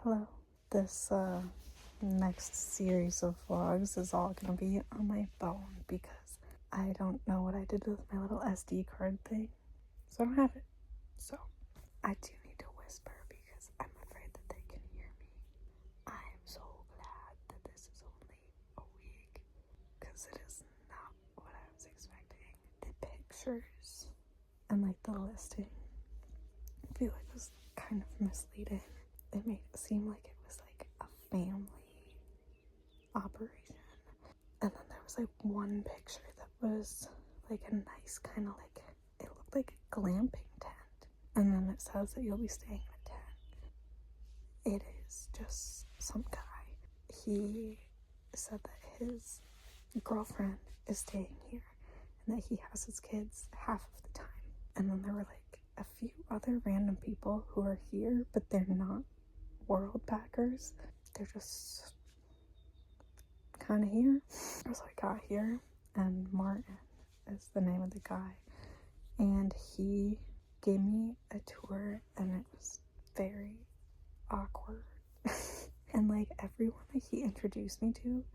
Hello. This next series of vlogs is all gonna be on my phone because I don't know what I did with my little SD card thing. So I don't have it. So I do need to whisper because I'm afraid that they can hear me. I am so glad that this is only a week because it is not what I was expecting. The pictures and like the listing, I feel like it was kind of misleading. It made it seem like it was like a family operation. And then there was like one picture that was like a nice kind of like, it looked like a glamping tent. And then it says that you'll be staying in a tent. It is just some guy. He said that his girlfriend is staying here and that he has his kids half of the time. And then there were like a few other random people who are here, but they're not world packers. They're just kind of here. So I got here, and Martin is the name of the guy, and he gave me a tour, and it was very awkward. And like everyone that he introduced me to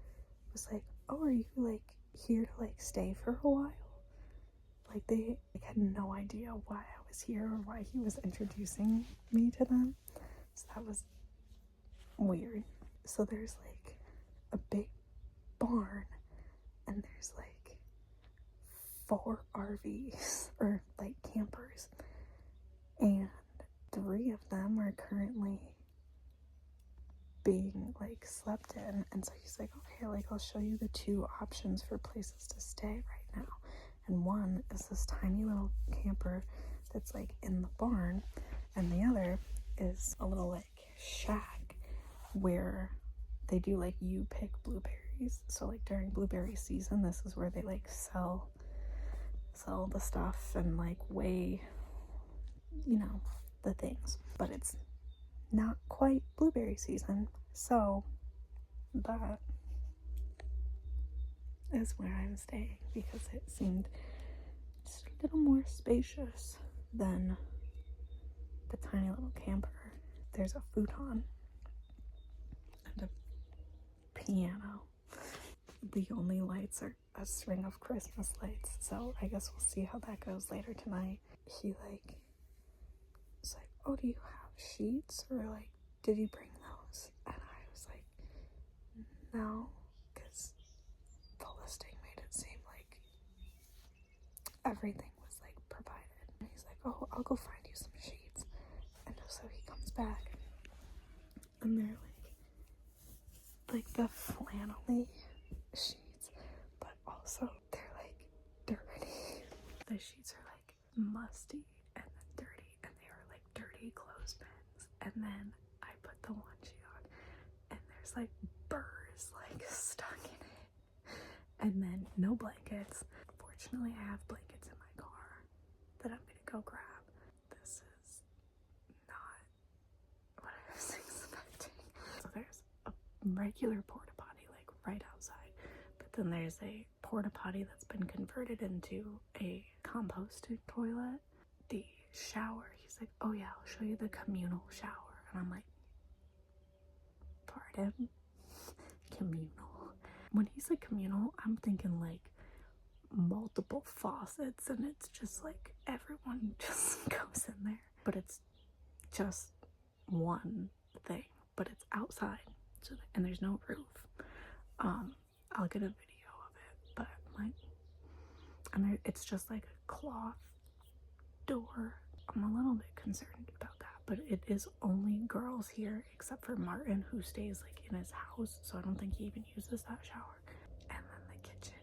was like, "Oh, are you like here to like stay for a while?" Like they like had no idea why I was here or why he was introducing me to them. So that was weird. So there's like a big barn and there's like 4 RVs or like campers, and 3 of them are currently being like slept in. And so he's like, okay, like I'll show you the 2 options for places to stay right now. And one is this tiny little camper that's like in the barn, and the other is a little like shack where they do like you pick blueberries. So like during blueberry season, this is where they like sell the stuff and like weigh, the things. But it's not quite blueberry season, so that is where I'm staying because it seemed just a little more spacious than the tiny little camper. There's a futon and a piano. The only lights are a string of Christmas lights, so I guess we'll see how that goes later tonight. He was like, oh, do you have sheets, or like did you bring those? And I was like, no, because the listing made it seem like everything was like provided. And he's like, oh, I'll go find you some sheets. And so he comes back and they're like the flannelly sheets, but also they're like dirty. The sheets are like musty and then dirty, and they are like dirty clothespins. And then I put the onesie on and there's like burrs like stuck in it. And then no blankets. Fortunately, I have blankets in my car that I'm gonna go grab. This is not what I was expecting. So there's a regular porta potty like right outside, but then there's a porta potty that's been converted into a composted toilet. The shower, he's like, oh yeah, I'll show you the communal shower. And I'm like, pardon? Communal? When he's like communal, I'm thinking like multiple faucets and it's just like everyone just goes in there, but it's just one thing, but it's outside, so and there's no roof. I'll get a video of it, but like, and there, it's just like a cloth door. I'm a little bit concerned about that, but it is only girls here except for Martin, who stays like in his house, so I don't think he even uses that shower. And then the kitchen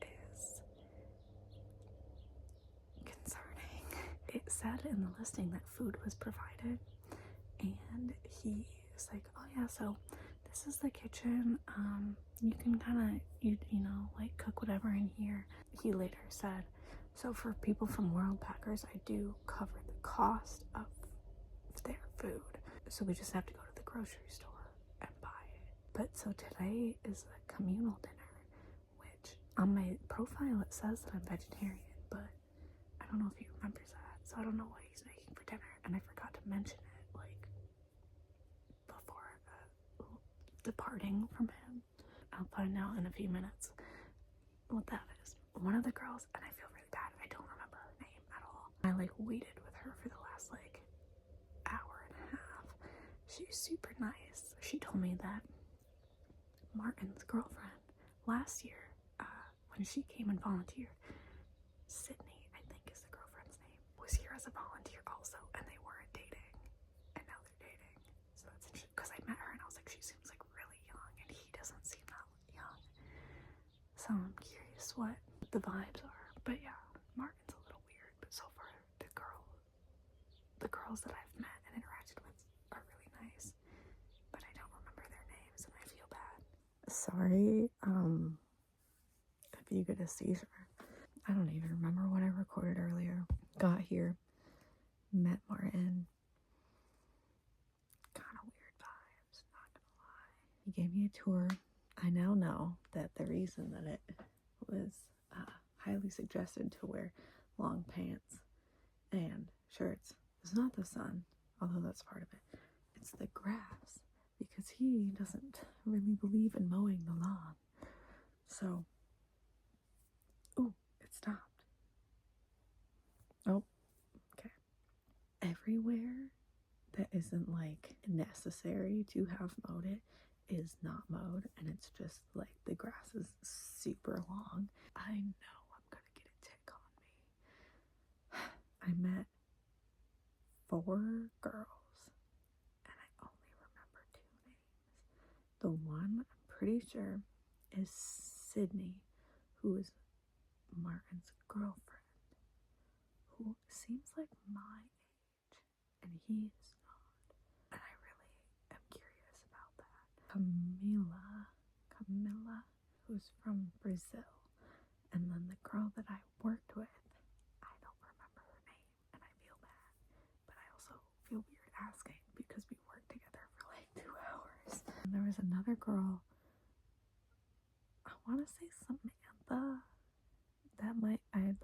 is concerning. It said in the listing that food was provided, and he was like, oh yeah, so this is the kitchen, you can kind of you know like cook whatever in here. He later said, so for people from World Packers, I do cover the cost of their food, so we just have to go to the grocery store and buy it. But so today is a communal dinner, which on my profile it says that I'm vegetarian, but I don't know if he remembers that, so I don't know what he's making for dinner, and I forgot to mention it like before departing from him. I'll find out in a few minutes what that is. One of the girls, and I feel really bad, I don't remember her name at all. I like waited with her for the last like hour and a half. She's super nice. She told me that Martin's girlfriend last year, when she came and volunteered, Sydney, I think is the girlfriend's name, was here as a volunteer also, and they weren't dating, and now they're dating. So that's interesting, because I met her and I was like, she seems like really young, and he doesn't seem that young. So I'm curious what the vibes are. But yeah, Martin's a little weird, but so far the girls that I've met and interacted with are really nice. But I don't remember their names and I feel bad. Sorry, if you get a seizure. I don't even remember what I recorded earlier. Got here, met Martin. Kind of weird vibes, not gonna lie. He gave me a tour. I now know that the reason that it was highly suggested to wear long pants and shirts is not the sun, although that's part of it. It's the grass, because he doesn't really believe in mowing the lawn. So, ooh, it stopped. Oh, okay. Everywhere that isn't like necessary to have mowed it is not mowed, and it's just like the grass is super long. I know I'm gonna get a tick on me. I met 4 girls and I only remember 2 names. The one I'm pretty sure is Sydney, who is Martin's girlfriend, who seems like my age, and he is not. And I really am curious about that. Camilla, who's from Brazil. And then the girl that I worked with, I don't remember her name, and I feel bad. But I also feel weird asking because we worked together for like 2 hours. And there was another girl, I want to say Samantha,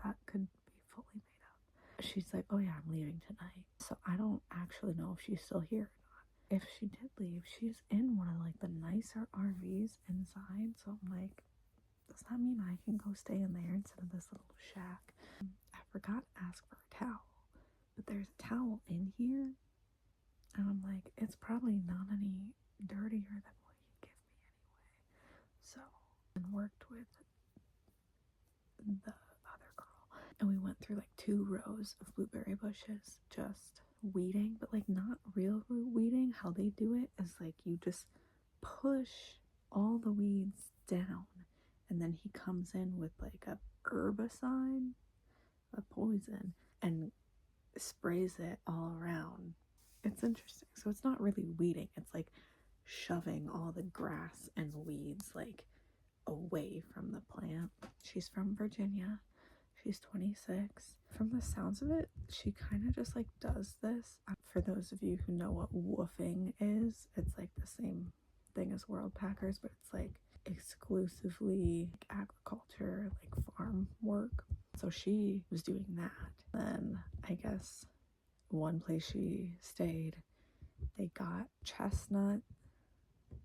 that could be fully made up. She's like, oh yeah, I'm leaving tonight. So I don't actually know if she's still here or not. If she did leave, she's in one of like the nicer RVs inside. So I'm like, does that mean I can go stay in there instead of this little shack? I forgot to ask for a towel, but there's a towel in here. And I'm like, it's probably not any dirtier than what you give me anyway. So, and worked with the other girl, and we went through like 2 rows of blueberry bushes, just weeding, but like not real root weeding. How they do it is like you just push all the weeds down, and then he comes in with like a herbicide, a poison, and sprays it all around. It's interesting. So it's not really weeding, it's like shoving all the grass and weeds like away from the plant. She's from Virginia. She's 26. From the sounds of it, she kind of just like does this. For those of you who know what woofing is, it's like the same thing as World Packers, but it's like exclusively agriculture, like farm work. So she was doing that. Then I guess one place she stayed, they got chestnut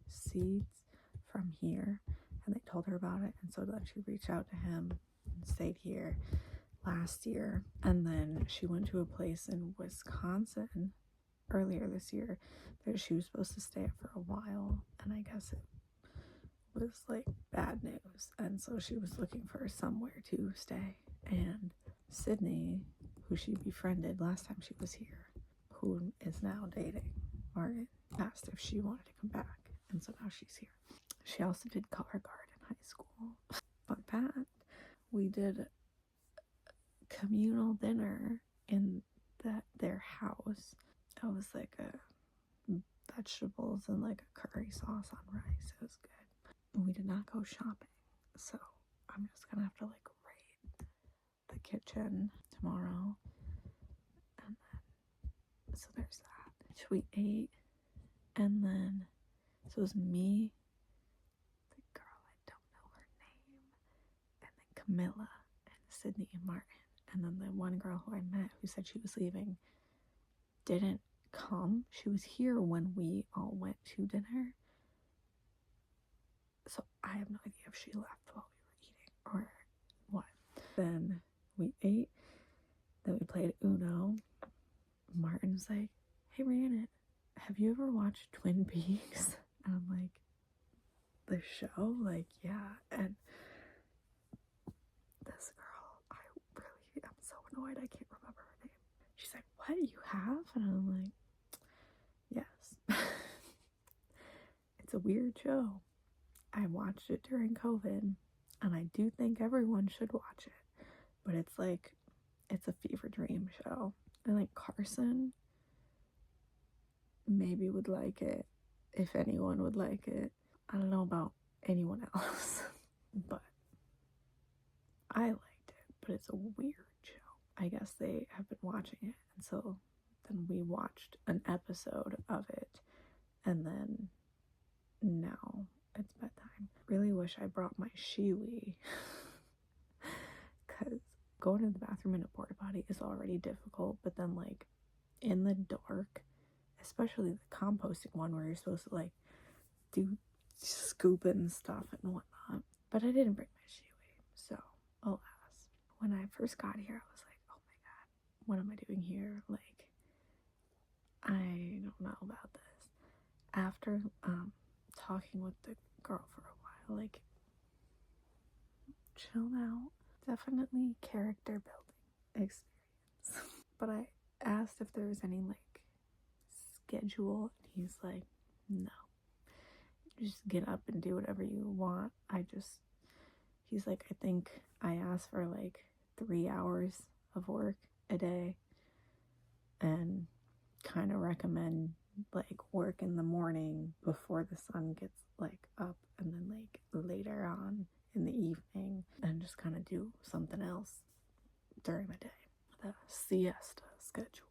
seeds from here, and they told her about it, and so then she reached out to him and stayed here last year. And then she went to a place in Wisconsin earlier this year that she was supposed to stay at for a while, and I guess it was like bad news, and so she was looking for somewhere to stay. And Sydney, who she befriended last time she was here, who is now dating Martin, asked if she wanted to come back, and so now she's here. She also did color guard in high school. Fun fact, we did communal dinner in their house. It was like a vegetables and like a curry sauce on rice. It was good. We did not go shopping, so I'm just gonna have to like raid the kitchen tomorrow. And then, so there's that. So we ate, and then, so it was me, the girl, I don't know her name, and then Camilla, and Sydney, and Martin. And then the one girl who I met who said she was leaving didn't come. She was here when we all went to dinner, So I have no idea if she left while we were eating or what. Then we ate. Then we played Uno. Martin's like, hey, Rhiannon, have you ever watched Twin Peaks? And I'm like, the show? Like, yeah. And this girl, I really am so annoyed I can't remember her name. She's like, what, you have? And I'm like, yes. It's a weird show. I watched it during COVID, and I do think everyone should watch it. But it's like, it's a fever dream show. And like Carson maybe would like it, if anyone would like it. I don't know about anyone else, but I liked it. But it's a weird show. I guess they have been watching it, and so then we watched an episode of it, and then now it's bedtime. Really wish I brought my Shiwi, because going to the bathroom in a porta potty is already difficult, but then like in the dark, especially the composting one where you're supposed to like do scooping stuff and whatnot. But I didn't bring my Shiwi, so alas. When I first got here, I was like, oh my god, what am I doing here? Like, I don't know about this. After talking with the girl for a while, like, chill out. Definitely character building experience. But I asked if there was any like schedule, and he's like, no, just get up and do whatever you want. He's like, I think I asked for like 3 hours of work a day, and kind of recommend like work in the morning before the sun gets like up, and then like later on in the evening, and just kind of do something else during the day. The siesta schedule.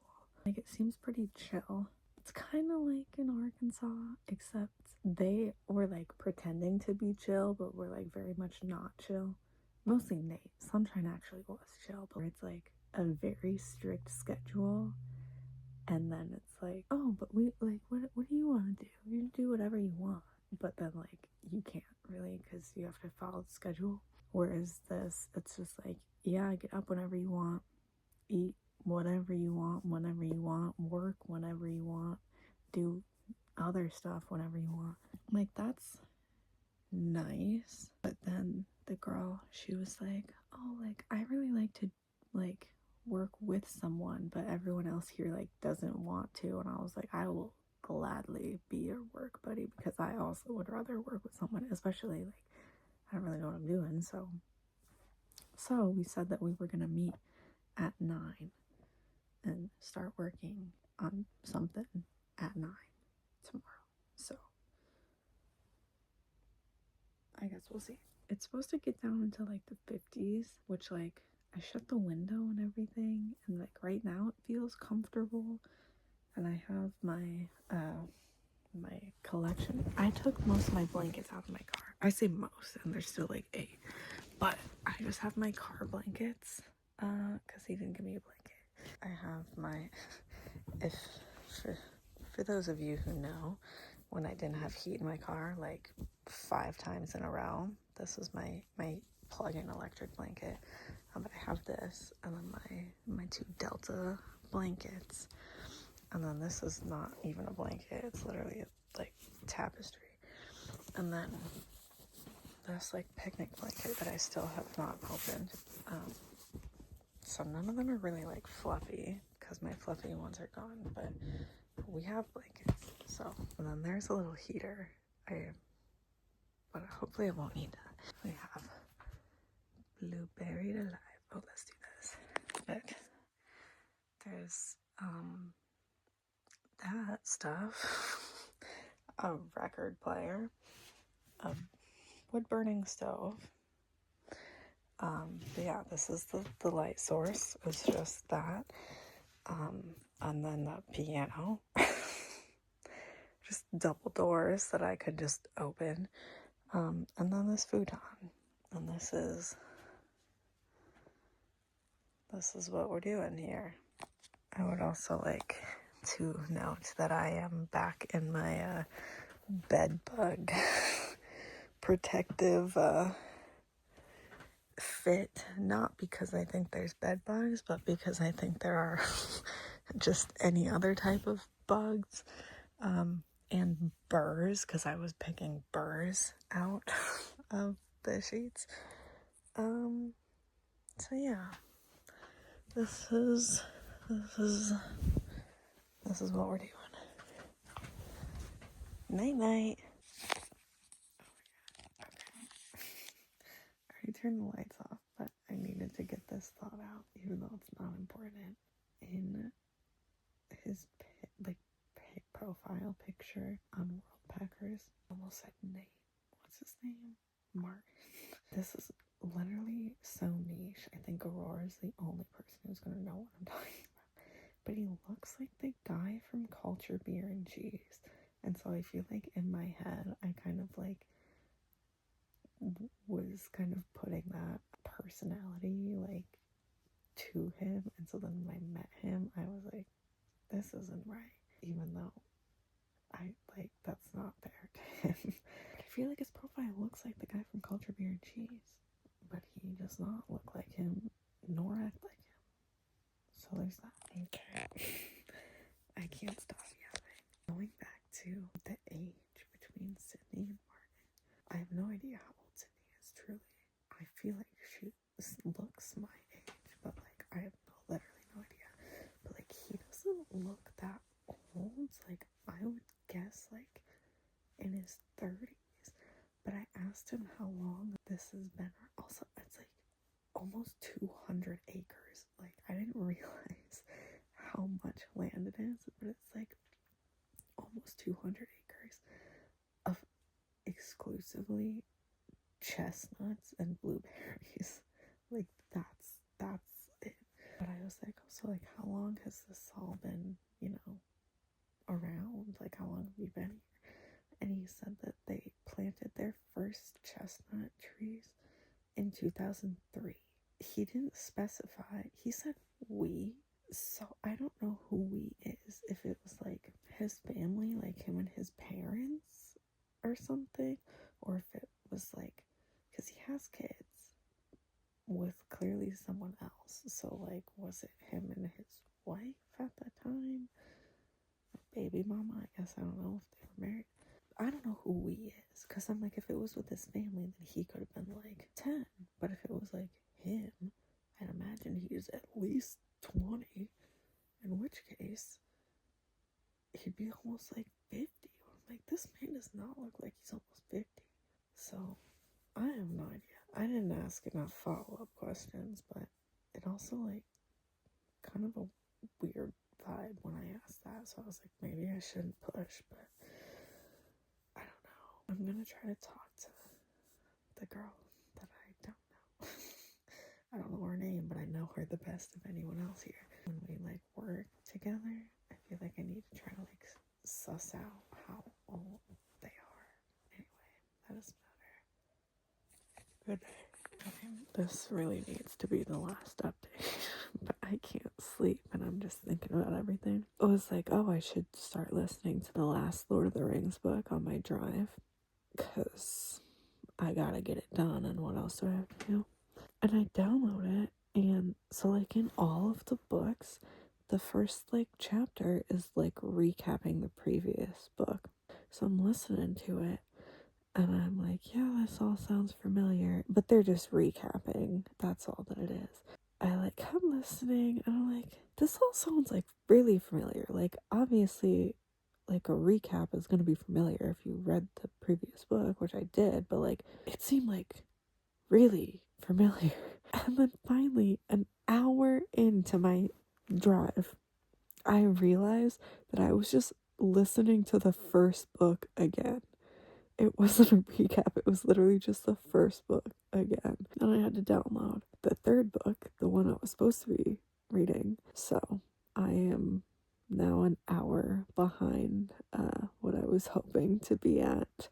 Like, it seems pretty chill. It's kind of like in Arkansas, except they were like pretending to be chill, but were like very much not chill. Mostly Nate. Sunshine actually was chill, but it's like a very strict schedule. And then it's like, oh, but we like, what do you want to do? You do whatever you want. But then like, you can't really, because you have to follow the schedule. Whereas this, it's just like, yeah, get up whenever you want, eat whatever you want, whenever you want, work whenever you want, do other stuff whenever you want. Like, that's nice. But then the girl, she was like, oh, like, I really like to like work with someone, but everyone else here like doesn't want to. And I was like, I will gladly be your work buddy, because I also would rather work with someone, especially like I don't really know what I'm doing. So we said that we were gonna meet at 9 and start working on something at 9 tomorrow. So I guess we'll see. It's supposed to get down into like the 50s, which like I shut the window and everything, and like right now it feels comfortable. And I have my my collection. I took most of my blankets out of my car. I say most, and there's still like 8, but I just have my car blankets because he didn't give me a blanket. I have my for those of you who know, when I didn't have heat in my car like 5 times in a row, this was my plug-in electric blanket. But I have this, and then my 2 Delta blankets, and then this is not even a blanket, it's literally like tapestry, and then this like picnic blanket that I still have not opened. So none of them are really like fluffy, because my fluffy ones are gone, but we have blankets. So, and then there's a little heater, but hopefully I won't need that. We have Blueberry Alive. Oh, let's do this. But there's that stuff, a record player, a wood burning stove. But yeah, this is the light source. It's just that. And then the piano. Just double doors that I could just open. And then this futon. And this is what we're doing here. I would also like to note that I am back in my bed bug protective fit, not because I think there's bed bugs, but because I think there are just any other type of bugs, and burrs, because I was picking burrs out of the sheets. So yeah, this is what we're doing. Night night. I already turned the lights off, but I needed to get this thought out, even though it's not important. In his profile picture on Worldpackers, almost said Nate. What's his name? Mark. This is literally so niche. I think Aurora is the only person who's gonna know what I'm talking about. But he looks like the guy from Culture Beer and Cheese, and so I feel like in my head I kind of like was kind of putting that personality like to him, and so then when I met him I was like, this isn't right, even though I like that's not fair to him. I feel like his profile looks like the guy from Culture Beer and Cheese, but he does not look like him nor act like him, so there's that. Okay. I can't stop yelling. Going back to the age between Sydney and Martin, I have no idea how old Sydney is truly. I feel like she looks my age, but like I have literally no idea. But like he doesn't look that old. Like I would guess like in his 30s. But I asked him how long this has been. Also, it's like almost 200 acres. Like I didn't realize how much land it is, but it's like almost 200 acres of exclusively chestnuts and blueberries. Like that's it. But I was like, oh, so like how long has this all been, around? Like how long have you been here? And he said that they planted their first chestnut trees in 2003. He didn't specify. He said we. So I don't know who we is. If it was like his family, like him and his parents or something, or if it was like, because he has kids with clearly someone else. So like, was it him and his wife at that time? Baby mama, I guess. I don't know if they were married. I don't know who we is, because I'm like, if it was with his family, then he could have been like 10. But if it was like him, I'd imagine he's at least 20. In which case, he'd be almost like 50. I'm like, this man does not look like he's almost 50. So, I have no idea. I didn't ask enough follow-up questions, but it also like kind of a weird vibe when I asked that. So I was like, maybe I shouldn't push, but I don't know. I'm gonna try to talk to the girl that I don't know. I don't know her name, but I know her the best of anyone else here. When we like work together, I feel like I need to try to like suss out how old they are. Anyway, that doesn't matter. Good day. Okay, this really needs to be the last update, but I can't sleep and I'm just thinking about everything. I was like, oh, I should start listening to the last Lord of the Rings book on my drive, because I gotta get it done, and what else do I have to do? And I download it, and so like in all of the books, the first like chapter is like recapping the previous book. So I'm listening to it and I'm like, yeah, this all sounds familiar, but they're just recapping. That's all that it is. I like kept listening and I'm like, this all sounds like really familiar. Like obviously like a recap is going to be familiar if you read the previous book, which I did, but like it seemed like really familiar. And then finally, an hour into my drive, I realized that I was just listening to the first book again. It wasn't a recap, it was literally just the first book again. And I had to download the third book, the one I was supposed to be reading. So I am now an hour behind what I was hoping to be at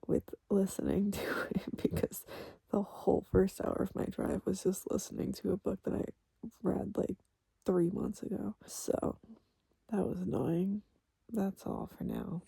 with listening to it, because the whole first hour of my drive was just listening to a book that I read like 3 months ago. So that was annoying. That's all for now.